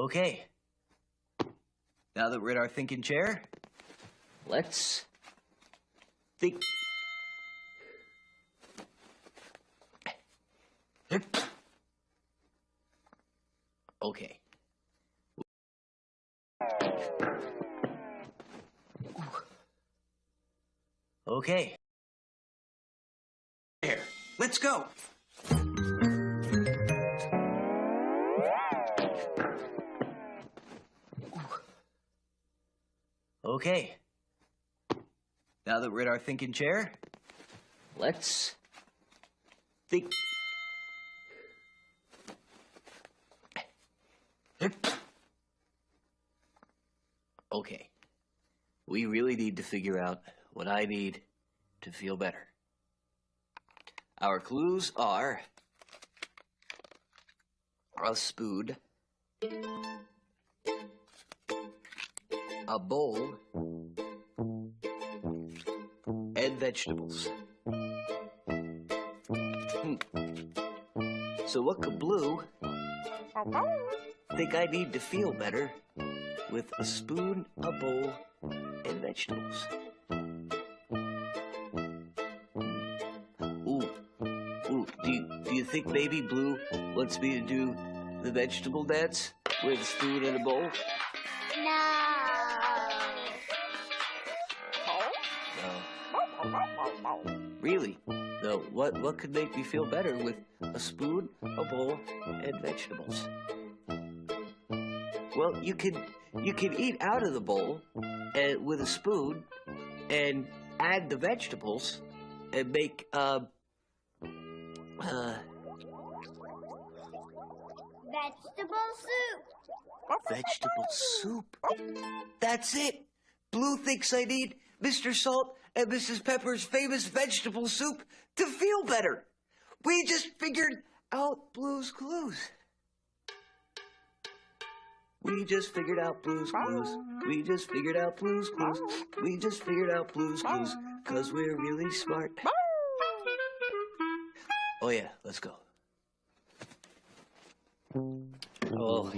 Okay. Now that we're in our thinking chair, let's think. Okay. Okay. There. Let's go. Okay. Now that we're in our thinking chair, let's think. Okay. We really need to figure out what I need to feel better. Our clues are a spoon, a bowl, and vegetables. So what could Blue think I need to feel better with a spoon, a bowl, and vegetables? Do you think maybe Blue wants me to do the vegetable dance with a spoon and a bowl? No. Really? No. What could make me feel better with a spoon, a bowl, and vegetables? Well, you can eat out of the bowl and with a spoon and add the vegetables and make vegetable soup. Vegetable soup. That's it. Blue thinks I need Mr. Salt and Mrs. Pepper's famous vegetable soup to feel better. We just figured out Blue's clues. We just figured out Blue's clues. We just figured out Blue's clues. We just figured out Blue's clues, 'cause we're really smart. Oh yeah, let's go. Oh.